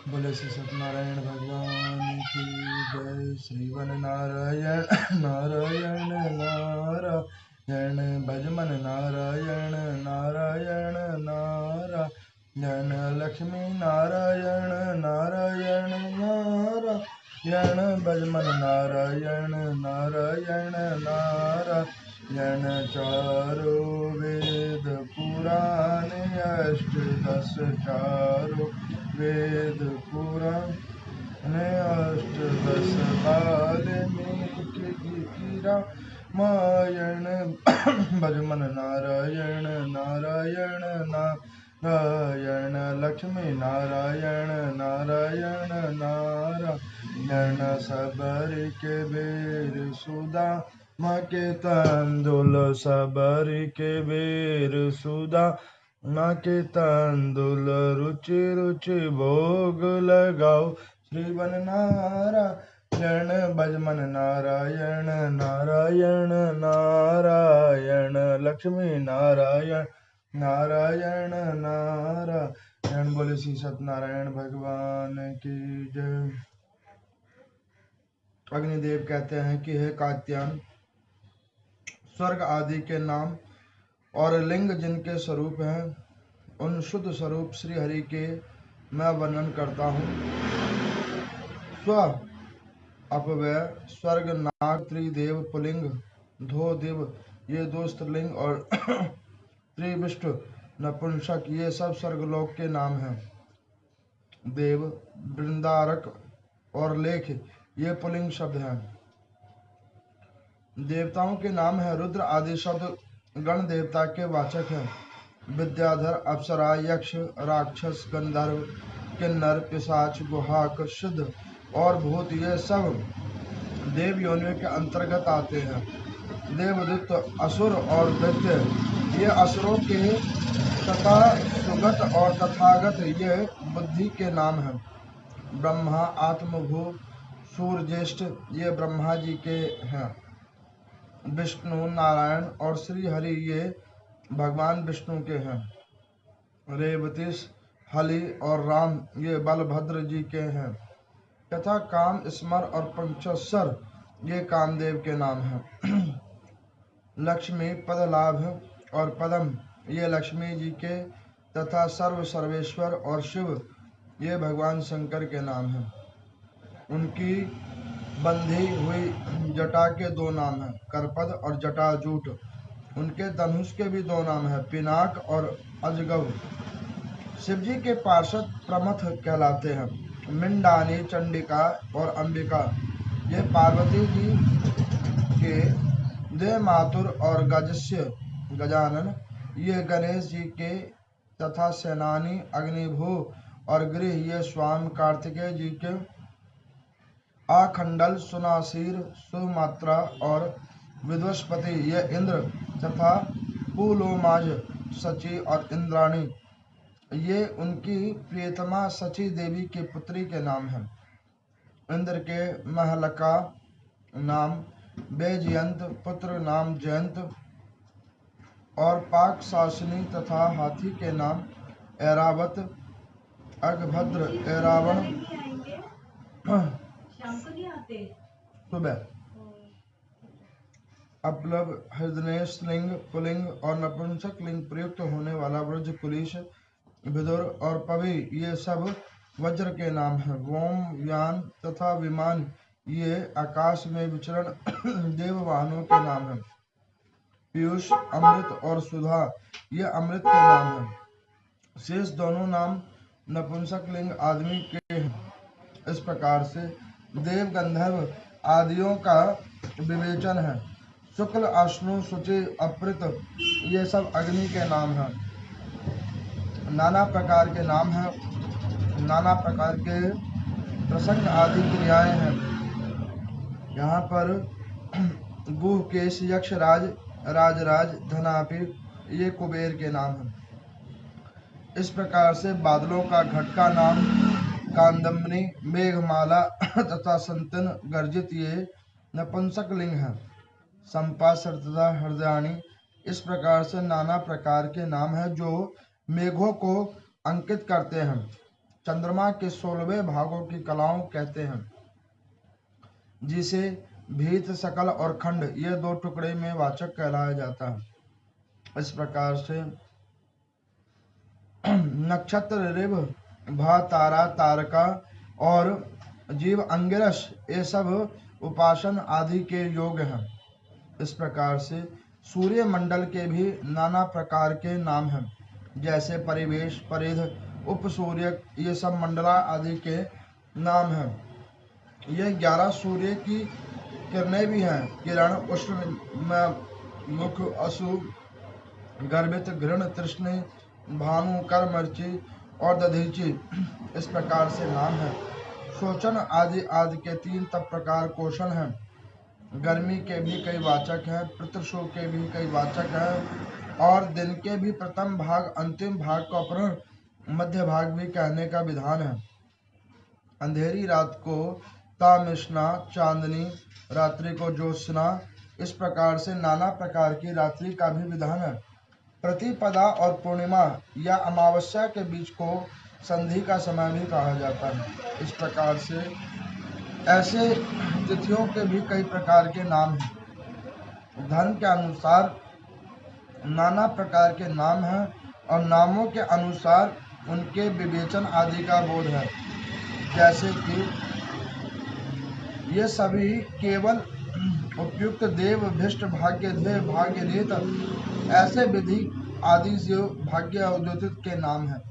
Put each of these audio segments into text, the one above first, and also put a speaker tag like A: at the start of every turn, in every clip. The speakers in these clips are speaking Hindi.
A: बोले श्री सत्यनारायण भगवान की जय। श्रीवन नारायण नारायण नारायण भजमन नारायण नारायण नारायण लक्ष्मी नारायण नारायण नारायण भजमन नारायण नारायण नारायण चारो वेद पुराण अष्टदश चारो वेद पुराण अष्टदश वाल्मीकि की रामायण भजमन नारायण नारायण नारायण लक्ष्मी नारायण नारायण नारायण सबर के बेर सुदा माँ के तंदुल सबर के बेर सुदा माँ के तंदुल रुचि रुचि भोग लगाओ। श्रीवन नारायण भजमन नारायण नारायण नारायण लक्ष्मी नारायण नारायण नारायण। बोले श्री सत्यनारायण भगवान की जय। अग्निदेव कहते हैं कि हे कात्यायन, स्वर्ग आदि के नाम और लिंग जिनके स्वरूप हैं, उन शुद्ध स्वरूप श्री हरि के मैं वर्णन करता हूँ। स्व अपव्यय स्वर्ग नाग त्रिदेव पुलिंग धो दिव ये दो स्त्रीलिंग और त्रिविष्ट नपुंसक ये सब स्वर्गलोक के नाम हैं। देव वृंदारक और लेख ये पुलिंग शब्द हैं। देवताओं के नाम है रुद्र आदि शब्द गण देवता के वाचक हैं। विद्याधर अप्सरा यक्ष राक्षस गंधर्व किन्नर पिशाच गुहाक सिद्ध और भूत ये सब देव योनियों के अंतर्गत आते हैं। देवदूत असुर और दैत्य ये असुरों के तथा सुगत और तथागत ये बुद्धि के नाम हैं। ब्रह्मा आत्मभू सूर्य ज्येष्ठ ये ब्रह्मा जी के हैं। विष्णु नारायण और श्री हरि ये भगवान विष्णु के हैं। रेवतीश हलि और राम ये बलभद्र जी के हैं तथा काम स्मर और पंचस्वर ये कामदेव के नाम हैं। लक्ष्मी पदलाभ और पदम ये लक्ष्मी जी के तथा सर्व सर्वेश्वर और शिव ये भगवान शंकर के नाम हैं। उनकी बंधी हुई जटा के दो नाम हैं, करपद और जटाजूट। उनके धनुष के भी दो नाम हैं, पिनाक और अजगव। शिवजी के पार्षद प्रमथ कहलाते हैं। मिंडानी चंडिका और अंबिका ये पार्वती जी के देह मातुर और गजस्य गजानन ये गणेश जी के तथा सेनानी अग्निभू और गृह ये स्वामी कार्तिकेय जी के। आखंडल सुनासीर सुमात्रा और विद्वस्पति ये इंद्र तथा पुलोमाज सची और इंद्राणी ये उनकी प्रियतमा सची देवी की पुत्री के नाम हैं। इंद्र के महलका नाम बेजयंत पुत्र नाम जयंत और पाक शासनी तथा हाथी के नाम ऐरावत अगभद्र ऐरावण सुबह अपलव हृदय लिंग पुलिंग और नपुंसक लिंग प्रयुक्त होने वाला व्रज कुलिश विदुर और पवि ये सब वज्र के नाम हैं। वोम यान तथा विमान ये आकाश में विचरण देव वाहनों के नाम हैं। पीयूष अमृत और सुधा ये अमृत के नाम हैं। शेष दोनों नाम नपुंसक लिंग आदमी के हैं। इस प्रकार से देव गंधर्व आदियों का विवेचन है। शुक्ल अश्नु शुचि अप्रित ये सब अग्नि के नाम हैं। नाना प्रकार के नाम हैं, नाना प्रकार के प्रसंग आदि क्रियाएं हैं। यहाँ पर गुह केश यक्ष राज राजराज धनापि ये कुबेर के नाम हैं। इस प्रकार से बादलों का घट का नाम कांदमनी मेघमाला तथा संतन गर्जित ये नपुंसक लिंग है। संपा सरतदा हृदयाणी इस प्रकार से नाना प्रकार के नाम हैं जो मेघों को अंकित करते हैं। चंद्रमा के 16वें भागों की कलाओं कहते हैं, जिसे भीत, सकल और खंड ये 2 टुकड़े में वाचक कहलाया जाता है। इस प्रकार से नक्षत्र, ऋभ, भा, तारा, तारका और जीव, अंगिरस ये सब उपासन आदि के योग हैं। इस प्रकार से सूर्य मंडल के भी नाना प्रकार के नाम हैं, जैसे परिवेश, परिध, उपसूर्य ये सब मंडला आदि के नाम हैं। ये 11 सूर्य की किरणें भी हैं, किरण, उष्ण, मुख, असु, गर्भित, घृण, तृष्ण, भानु, कर, मर्ची और दधीची इस प्रकार से नाम है। शोचन आदि आदि के 3 तप प्रकार कोशन हैं। गर्मी के भी कई वाचक हैं, प्रत्यशु के भी कई वाचक हैं और दिन के भी प्रथम भाग, अंतिम भाग को अपहरण, मध्य भाग भी कहने का विधान है। अंधेरी रात को तामिश्ना, चांदनी रात्रि को ज्योत्सना, इस प्रकार से नाना प्रकार की रात्रि का भी विधान है। प्रतिपदा और पूर्णिमा या अमावस्या के बीच को संधि का समय भी कहा जाता है। इस प्रकार से ऐसे तिथियों के भी कई प्रकार के नाम हैं। धर्म के अनुसार नाना प्रकार के नाम हैं और नामों के अनुसार उनके विवेचन आदि का बोध है। जैसे कि ये सभी केवल उपयुक्त देव, भिष्ट, भाग्य, ध्येय, भाग्य, रेत ऐसे विधि आदि जो भाग्य उद्योतित के नाम हैं।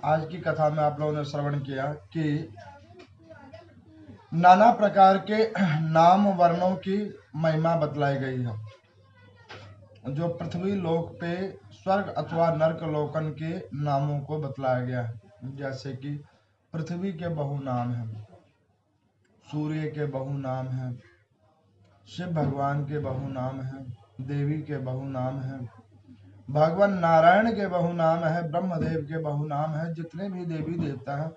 A: आज की कथा में आप लोगों ने श्रवण किया कि नाना प्रकार के नाम वर्णों की महिमा बतलाई गई है। जो पृथ्वी लोक पे स्वर्ग अथवा नरक लोकन के नामों को बतलाया गया है। जैसे कि पृथ्वी के बहु नाम हैं, सूर्य के बहु नाम हैं, शिव भगवान के बहु नाम हैं, देवी के बहु नाम हैं, भगवान नारायण के बहु नाम है, ब्रह्मदेव के बहु नाम है। जितने भी देवी देवता हैं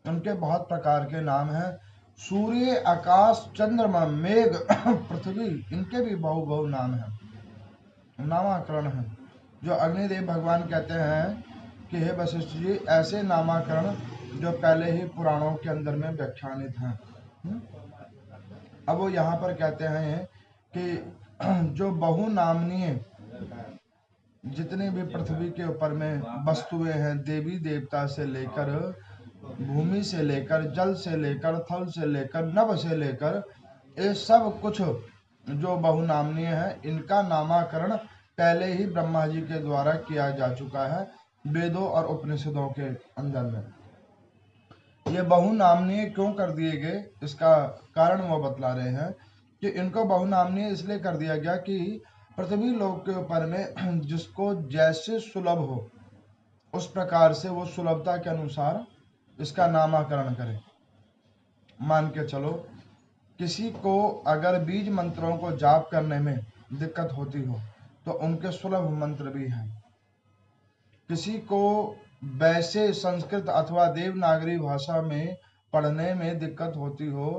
A: उनके बहुत प्रकार के नाम हैं। सूर्य, आकाश, चंद्रमा, मेघ, पृथ्वी इनके भी बहु बहु नाम हैं, नामाकरण है। जो अग्निदेव भगवान कहते हैं कि हे वशिष्ठ जी, ऐसे नामाकरण जो पहले ही पुराणों के अंदर में व्याख्यानित हैं। अब वो यहाँ पर कहते हैं कि जो बहु नामनीय जितने भी पृथ्वी के ऊपर में वस्तुएं हैं, देवी देवता से लेकर, भूमि से लेकर, जल से लेकर, थल से लेकर, नभ से लेकर, ये सब कुछ जो बहुनामनीय है, इनका नामाकरण पहले ही ब्रह्मा जी के द्वारा किया जा चुका है वेदों और उपनिषदों के अंदर में। ये बहुनामनीय क्यों कर दिए गए, इसका कारण वो बतला रहे हैं कि इनको बहुनामनीय इसलिए कर दिया गया कि पृथ्वी लोक के ऊपर में जिसको जैसे सुलभ हो उस प्रकार से वो सुलभता के अनुसार इसका नामाकरण करे। मान के चलो किसी को अगर बीज मंत्रों को जाप करने में दिक्कत होती हो तो उनके सुलभ मंत्र भी हैं। किसी को वैसे संस्कृत अथवा देवनागरी भाषा में पढ़ने में दिक्कत होती हो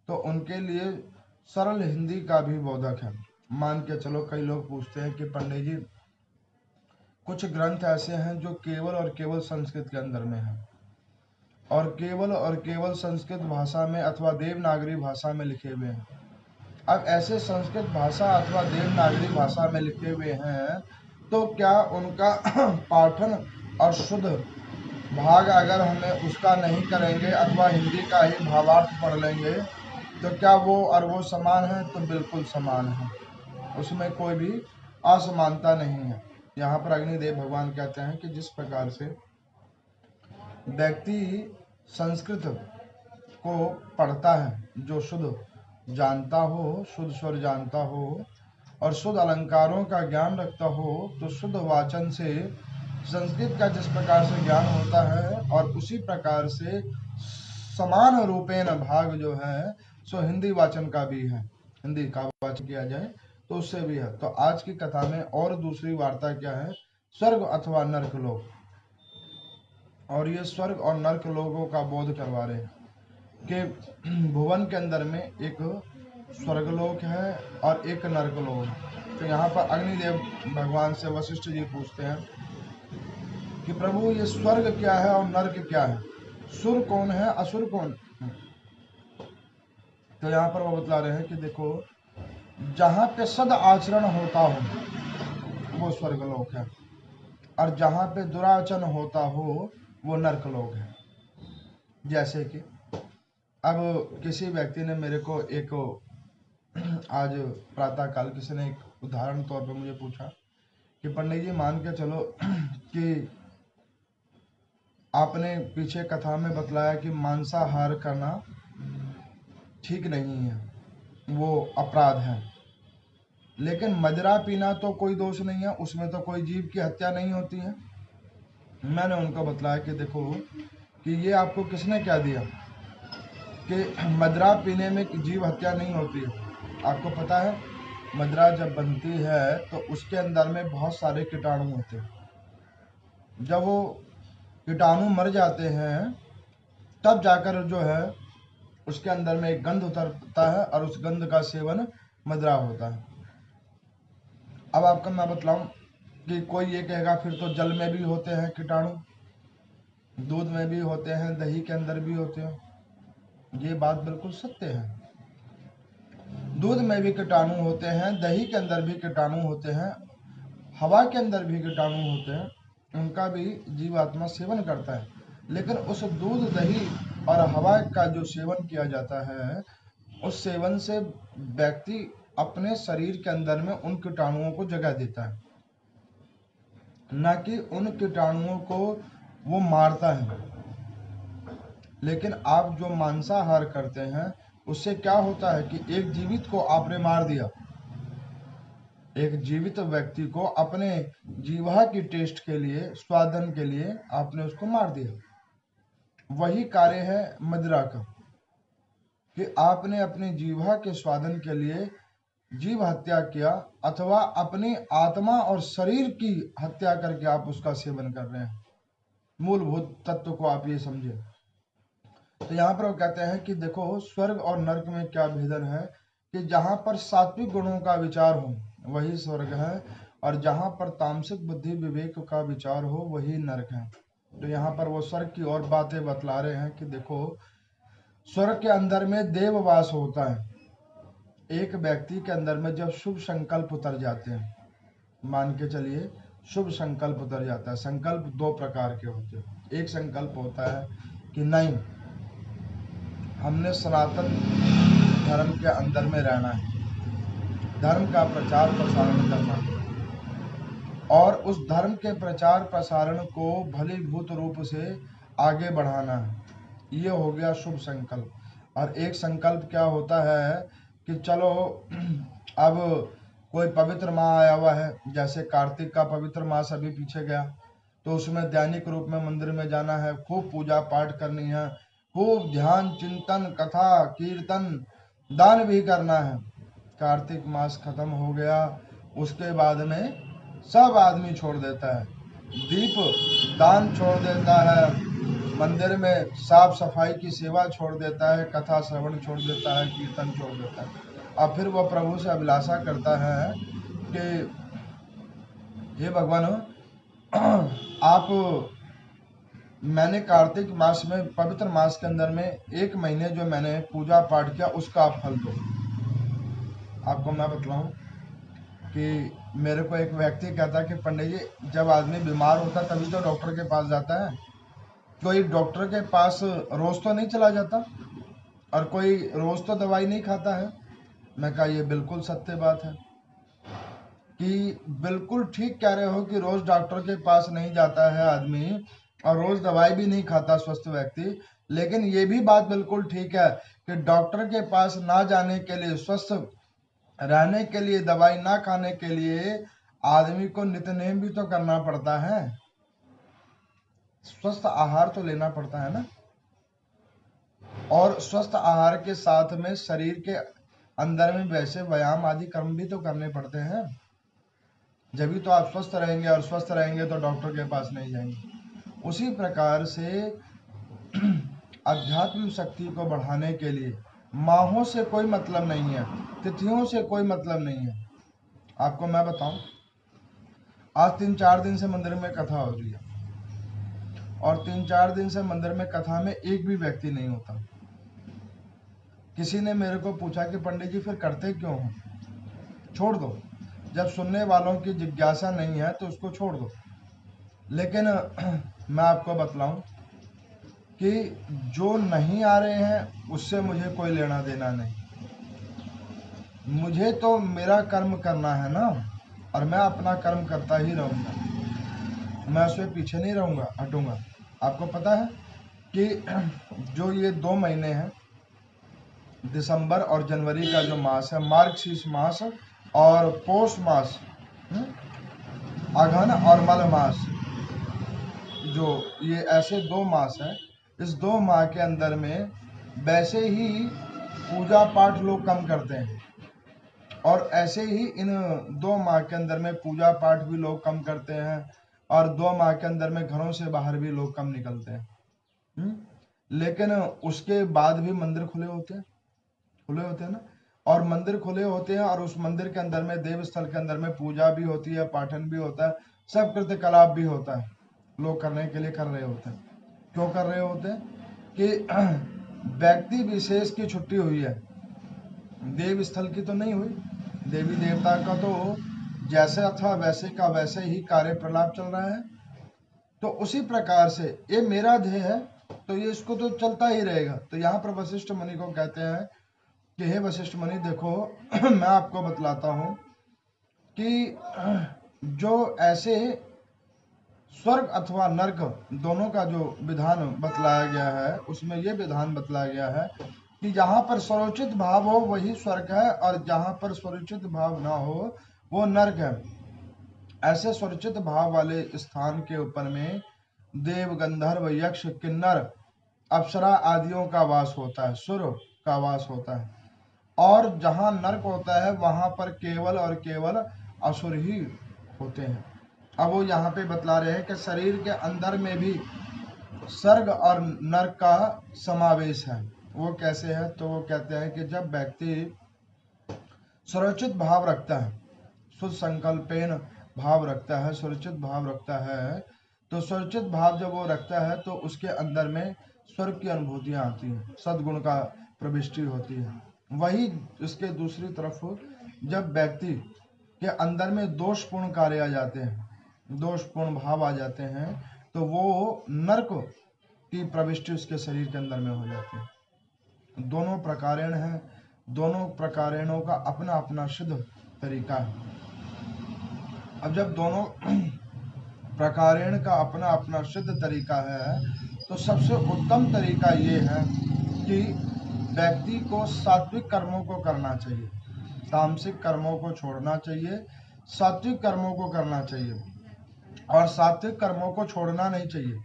A: तो उनके लिए सरल हिंदी का भी बोधक है। मान के चलो कई लोग पूछते हैं कि पंडित जी कुछ ग्रंथ ऐसे हैं जो केवल और केवल संस्कृत के अंदर में हैं और केवल संस्कृत भाषा में अथवा देवनागरी भाषा में लिखे हुए हैं। अब ऐसे संस्कृत भाषा अथवा देवनागरी भाषा में लिखे हुए हैं तो क्या उनका पाठन और शुद्ध भाग अगर हमें उसका नहीं करेंगे अथवा हिंदी का ही भावार्थ पढ़ लेंगे तो क्या वो और वो समान है? तो बिल्कुल समान है, उसमें कोई भी असमानता नहीं है। यहाँ पर अग्निदेव भगवान कहते हैं कि जिस प्रकार से व्यक्ति संस्कृत को पढ़ता है, जो शुद्ध जानता हो, शुद्ध स्वर जानता हो और शुद्ध अलंकारों का ज्ञान रखता हो, तो शुद्ध वाचन से संस्कृत का जिस प्रकार से ज्ञान होता है और उसी प्रकार से समान रूपेण भाग जो है सो हिंदी वाचन का भी है। हिंदी का वाचन किया जाए तो उससे भी है। तो आज की कथा में और दूसरी वार्ता क्या है? स्वर्ग अथवा नरक लोक। और ये स्वर्ग और नरक लोकों का बोध करवा रहे हैं कि भुवन के अंदर में एक स्वर्गलोक है और एक नरकलोक। तो यहाँ पर अग्निदेव भगवान से वशिष्ठ जी पूछते हैं कि प्रभु ये स्वर्ग क्या है और नर्क क्या है, सुर कौन है, असुर कौन है। तो यहाँ पर वो बतला रहे हैं कि देखो, जहाँ पे सद आचरण होता हो वो स्वर्गलोक है, और जहाँ पे दुराचरण होता हो वो नर्कलोक है। जैसे कि अब किसी व्यक्ति ने मेरे को एक आज प्रातः काल किसी ने एक उदाहरण तौर पे मुझे पूछा कि पंडित जी मान के चलो कि आपने पीछे कथा में बतलाया कि मांसाहार करना ठीक नहीं है, वो अपराध है, लेकिन मदिरा पीना तो कोई दोष नहीं है, उसमें तो कोई जीव की हत्या नहीं होती है। मैंने उनको बतलाया कि देखो कि ये आपको किसने क्या दिया कि मदिरा पीने में जीव हत्या नहीं होती है। आपको पता है मदिरा जब बनती है तो उसके अंदर में बहुत सारे कीटाणु होते हैं। जब वो कीटाणु मर जाते हैं तब जाकर जो है उसके अंदर में एक गंध उतरता है और उस गंध का सेवन मदिरा होता है। अब आपको मैं बतलाऊं कि कोई ये कहेगा फिर तो जल में भी होते हैं कीटाणु, दूध में भी होते हैं, दही के अंदर भी होते हैं। ये बात बिल्कुल सत्य है, दूध में भी कीटाणु होते हैं, दही के अंदर भी कीटाणु होते हैं, हवा के अंदर भी कीटाणु होते हैं, उनका भी जीवात्मा सेवन करता है। लेकिन उस दूध, दही और हवा का जो सेवन किया जाता है, उस सेवन से व्यक्ति अपने शरीर के अंदर में उन कीटाणुओं को जगह देता है, न कि उन कीटाणुओं को वो मारता है। लेकिन आप जो मांसाहार करते हैं उससे क्या होता है कि एक जीवित को आपने मार दिया, एक जीवित व्यक्ति को अपने जीवा की टेस्ट के लिए, स्वादन के लिए आपने उसको मार दिया। वही कार्य है मदिरा का कि आपने अपनी जीवा के स्वादन के लिए जीव हत्या किया, अथवा अपनी आत्मा और शरीर की हत्या करके आप उसका सेवन कर रहे हैं। मूलभूत तत्व को आप ये समझे। तो यहाँ पर वो कहते हैं कि देखो स्वर्ग और नर्क में क्या भेदन है कि जहाँ पर सात्विक गुणों का विचार हो वही स्वर्ग है, और जहाँ पर तामसिक बुद्धि विवेक का विचार हो वही नर्क है। तो यहाँ पर वो स्वर्ग की और बातें बतला रहे हैं कि देखो स्वर्ग के अंदर में देववास होता है। एक व्यक्ति के अंदर में जब शुभ संकल्प उतर जाते हैं, मान के चलिए शुभ संकल्प उतर जाता है। संकल्प दो प्रकार के होते हैं। एक संकल्प होता है कि नहीं, हमने सनातन धर्म के अंदर में रहना है, धर्म का प्रचार प्रसारण करना है, और उस धर्म के प्रचार प्रसारण को भलीभूत रूप से आगे बढ़ाना है। ये हो गया शुभ संकल्प। और एक संकल्प क्या होता है कि चलो अब कोई पवित्र माह आया हुआ है, जैसे कार्तिक का पवित्र मास अभी पीछे गया, तो उसमें दैनिक रूप में मंदिर में जाना है, खूब पूजा पाठ करनी है, खूब ध्यान चिंतन कथा कीर्तन दान भी करना है। कार्तिक मास खत्म हो गया, उसके बाद में सब आदमी छोड़ देता है, दीप दान छोड़ देता है, मंदिर में साफ सफाई की सेवा छोड़ देता है, कथा श्रवण छोड़ देता है, कीर्तन छोड़ देता है। और फिर वह प्रभु से अभिलाषा करता है कि हे भगवान आप, मैंने कार्तिक मास में पवित्र मास के अंदर में एक महीने जो मैंने पूजा पाठ किया उसका आप फल दो। आपको मैं बतलाऊं कि मेरे को एक व्यक्ति कहता कि पंडित जी जब आदमी बीमार होता है तभी तो डॉक्टर के पास जाता है, कोई डॉक्टर के पास रोज तो नहीं चला जाता, और कोई रोज तो दवाई नहीं खाता है। मैं कहा ये बिल्कुल सत्य बात है कि बिल्कुल ठीक कह रहे हो कि रोज डॉक्टर के पास नहीं जाता है आदमी और रोज दवाई भी नहीं खाता स्वस्थ व्यक्ति, लेकिन ये भी बात बिल्कुल ठीक है कि डॉक्टर के पास ना जाने के लिए, स्वस्थ रहने के लिए, दवाई ना खाने के लिए आदमी को नित्यनेम भी तो करना पड़ता है, स्वस्थ आहार तो लेना पड़ता है ना, और स्वस्थ आहार के साथ में शरीर के अंदर में वैसे व्यायाम आदि कर्म भी तो करने पड़ते हैं, जब भी तो आप स्वस्थ रहेंगे, और स्वस्थ रहेंगे तो डॉक्टर के पास नहीं जाएंगे। उसी प्रकार से अध्यात्म शक्ति को बढ़ाने के लिए माहों से कोई मतलब नहीं है, तिथियों से कोई मतलब नहीं है। आपको मैं बताऊं, आज 3-4 दिन से मंदिर में कथा हो रही है, और 3-4 दिन से मंदिर में कथा में एक भी व्यक्ति नहीं होता। किसी ने मेरे को पूछा कि पंडित जी फिर करते क्यों हो? छोड़ दो, जब सुनने वालों की जिज्ञासा नहीं है तो उसको छोड़ दो। लेकिन मैं आपको बतलाऊं कि जो नहीं आ रहे हैं उससे मुझे कोई लेना देना नहीं। मुझे तो मेरा कर्म करना है ना, और मैं अपना कर्म करता ही रहूंगा, मैं उससे पीछे नहीं रहूंगा, हटूंगा। आपको पता है कि जो ये 2 महीने हैं, दिसंबर और जनवरी का जो मास है, मार्गशीर्ष मास और पौष मास, अघन और मल मास, जो ये ऐसे 2 मास हैं, इस 2 माह के अंदर में वैसे ही पूजा पाठ लोग कम करते हैं, और ऐसे ही इन 2 माह के अंदर में पूजा पाठ भी लोग कम करते हैं, और 2 माह के अंदर में घरों से बाहर भी लोग कम निकलते हैं। लेकिन उसके बाद भी मंदिर खुले होते हैं ना, और मंदिर खुले होते हैं, और उस मंदिर के अंदर में, देव स्थल के अंदर में पूजा भी होती है, पाठन भी होता है, सब कृत्यकलाप भी होता है, लोग करने के लिए कर रहे होते हैं। क्यों कर रहे होते हैं? कि व्यक्ति विशेष की छुट्टी हुई है, देव स्थल की तो नहीं हुई। देवी देवता का तो जैसे था वैसे का वैसे ही कार्य प्रलाप चल रहा है। तो उसी प्रकार से ये मेरा ध्येय है, तो ये इसको तो चलता ही रहेगा। तो यहाँ पर वशिष्ठ मुनि को कहते हैं कि हे वशिष्ठ मुनि, देखो मैं आपको बतलाता हूँ कि जो ऐसे स्वर्ग अथवा नरक दोनों का जो विधान बतलाया गया है, उसमें ये विधान बतलाया गया है कि जहाँ पर स्वरोचित भाव हो वही स्वर्ग है, और जहाँ पर स्वरोचित भाव ना हो वो नरक है। ऐसे स्वरोचित भाव वाले स्थान के ऊपर में देव, गंधर्व, यक्ष, किन्नर, अप्सरा आदियों का वास होता है, सुर का वास होता है, और जहाँ नरक होता है वहां पर केवल और केवल असुर ही होते हैं। अब वो यहाँ पे बतला रहे हैं कि शरीर के अंदर में भी स्वर्ग और नरक का समावेश है। वो कैसे है? तो वो कहते हैं कि जब व्यक्ति सुरक्षित भाव रखता है, सुसंकल्पेन भाव रखता है, सुरक्षित भाव रखता है, तो सुरक्षित भाव जब वो रखता है तो उसके अंदर में स्वर्ग की अनुभूतियां आती हैं, सद्गुण का प्रविष्टि होती है। वही इसके दूसरी तरफ जब व्यक्ति के अंदर में दोषपूर्ण कार्य आ जाते हैं, दोषपूर्ण भाव आ जाते हैं, तो वो नरक की प्रविष्टि उसके शरीर के अंदर में हो जाती है। दोनों प्रकारेण है, दोनों प्रकारेणों का अपना अपना सिद्ध तरीका है। अब जब दोनों प्रकारेण का अपना अपना सिद्ध तरीका है, तो सबसे उत्तम तरीका ये है कि व्यक्ति को सात्विक कर्मों को करना चाहिए, तामसिक कर्मों को छोड़ना चाहिए, सात्विक कर्मों को करना चाहिए, और सात्विक कर्मों को छोड़ना नहीं चाहिए।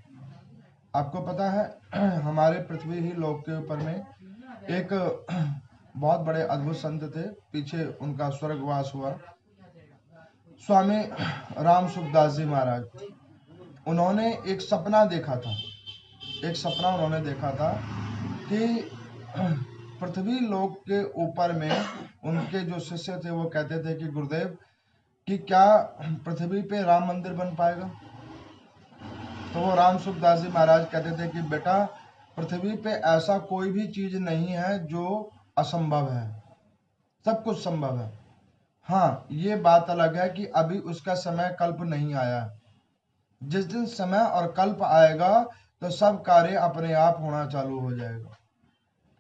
A: आपको पता है हमारे पृथ्वी ही लोक के ऊपर में एक बहुत बड़े अद्भुत संत थे, पीछे उनका स्वर्गवास हुआ, स्वामी राम सुखदास जी महाराज। उन्होंने एक सपना देखा था, एक सपना उन्होंने देखा था कि पृथ्वी लोक के ऊपर में उनके जो शिष्य थे वो कहते थे कि गुरुदेव, कि क्या पृथ्वी पे राम मंदिर बन पाएगा? तो वो राम सुखदास जी महाराज कहते थे कि बेटा, पृथ्वी पे ऐसा कोई भी चीज नहीं है जो असंभव है, सब कुछ संभव है। हाँ, ये बात अलग है कि अभी उसका समय कल्प नहीं आया। जिस दिन समय और कल्प आएगा तो सब कार्य अपने आप होना चालू हो जाएगा।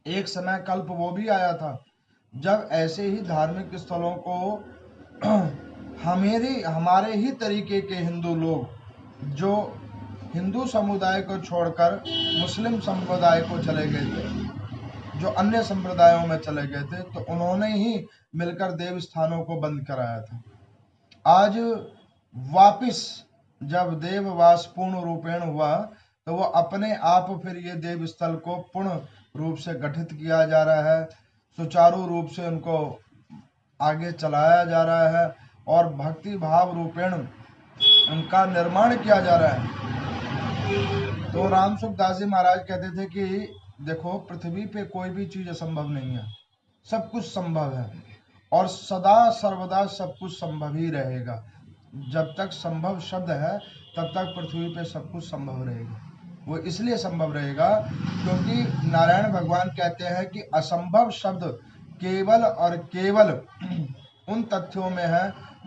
A: एक समय कल्प वो भी आया था जब ऐसे ही धार्मिक स्थलों को हमारे ही तरीके के हिंदू लोग, जो हिंदू समुदाय को छोड़कर मुस्लिम समुदाय को चले गए थे, जो अन्य संप्रदायों में चले गए थे, तो उन्होंने ही मिलकर देव स्थानों को बंद कराया था। आज वापिस जब देववास पूर्ण रूपेण हुआ, तो वो अपने आप फिर ये देव स्थल को पूर्ण रूप से गठित किया जा रहा है, सुचारू रूप से उनको आगे चलाया जा रहा है, और भक्ति भाव रूपेण उनका निर्माण किया जा रहा है। तो राम सुखदास जी महाराज कहते थे कि देखो, पृथ्वी पे कोई भी चीज असंभव नहीं है, सब कुछ संभव है, और सदा सर्वदा सब कुछ संभव ही रहेगा। जब तक संभव शब्द है तब तक पृथ्वी पे सब कुछ संभव रहेगा। वो इसलिए संभव रहेगा क्योंकि नारायण भगवान कहते हैं कि असंभव शब्द केवल और केवल उन तथ्यों में है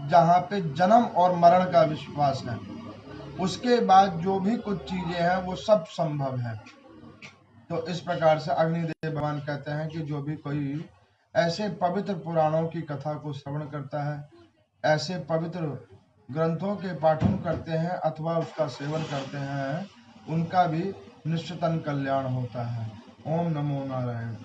A: जहाँ पे जन्म और मरण का विश्वास है, उसके बाद जो भी कुछ चीजें हैं वो सब संभव है। तो इस प्रकार से अग्निदेव भगवान कहते हैं कि जो भी कोई ऐसे पवित्र पुराणों की कथा को श्रवण करता है, ऐसे पवित्र ग्रंथों के पाठन करते हैं अथवा उसका सेवन करते हैं, उनका भी निश्चितन कल्याण होता है। ओम नमो नारायण।